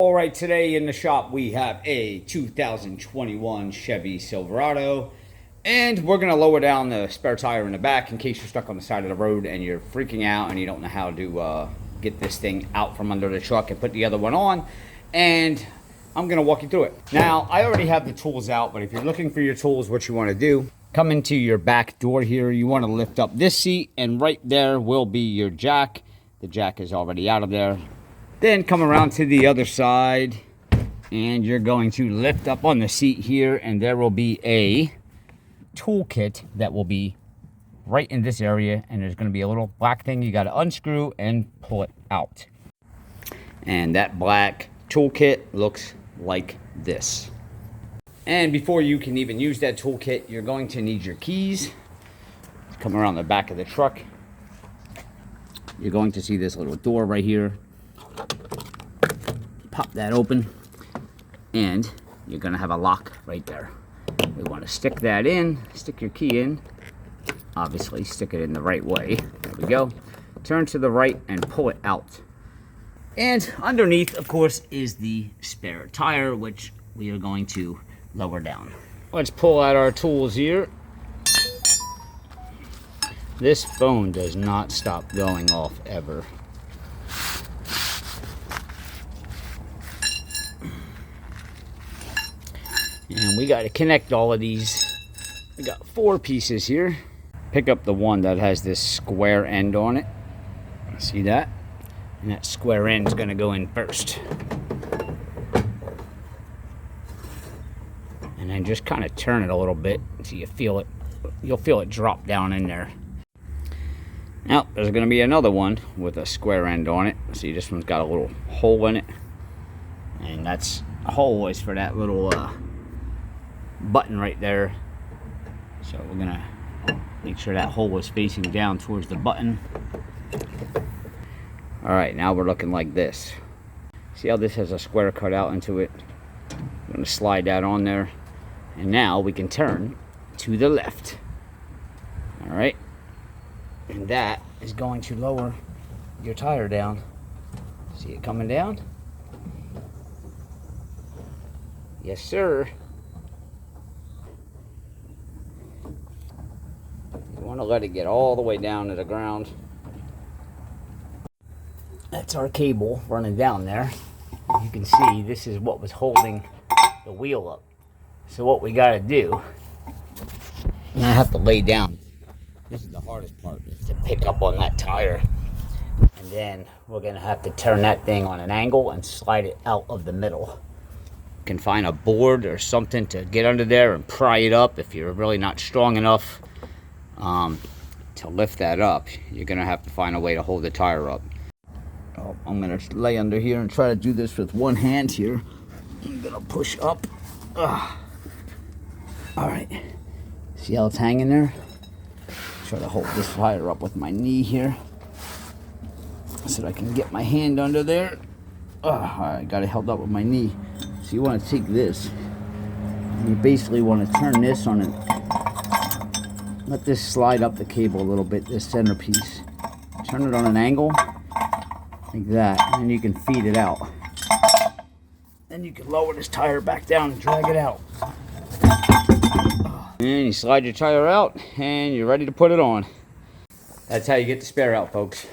All right, today in the shop we have a 2021 Chevy Silverado, and we're going to lower down the spare tire in the back in case you're stuck on the side of the road and you're freaking out and you don't know how to get this thing out from under the truck and put the other one on. And I'm going to walk you through it. Now, I already have the tools out, but if you're looking for your tools, what you want to do, come into your back door here. You want to lift up this seat, and right there will be your jack. The jack is already out of there. Then come around to the other side, and you're going to lift up on the seat here, and there will be a toolkit that will be right in this area, and there's going to be a little black thing you got to unscrew and pull it out. And that black toolkit looks like this. And before you can even use that toolkit, you're going to need your keys. Come around the back of the truck. You're going to see this little door right here. Pop that open, and you're going to have a lock right there. We want to stick that in, stick your key in. Obviously, stick it in the right way. There we go. Turn to the right and pull it out. And underneath, of course, is the spare tire, which we are going to lower down. Let's pull out our tools here. This phone does not stop going off ever. And we got to connect all of these. We got 4 pieces here. Pick up the one that has this square end on it. See that? And that square end is going to go in first. And then just kind of turn it a little bit so you feel it. You'll feel it drop down in there. Now, there's going to be another one with a square end on it. See, this one's got a little hole in it. And that's a hole is for that little button right there. So we're gonna make sure that hole is facing down towards the button. All right, now we're looking like this. See how this has a square cut out into it? I'm gonna slide that on there, and now we can turn to the left. All right, and that is going to lower your tire down. See it coming down? Yes, sir. You want to let it get all the way down to the ground. That's our cable running down there. You can see this is what was holding the wheel up. So what we got to do, and I have to lay down. This is the hardest part, is to pick up on that tire. And then we're going to have to turn that thing on an angle and slide it out of the middle. You can find a board or something to get under there and pry it up if you're really not strong enough. To lift that up, you're gonna have to find a way to hold the tire up. Oh, I'm gonna lay under here and try to do this with one hand here. I'm gonna push up. All right, see how it's hanging there? Try to hold this tire up with my knee here so that I can get my hand under there. All right, got it held up with my knee. So you want to take this, and you basically want to turn this on it. Let this slide up the cable a little bit, this centerpiece. Turn it on an angle, like that, and then you can feed it out. Then you can lower this tire back down and drag it out. And you slide your tire out, and you're ready to put it on. That's how you get the spare out, folks.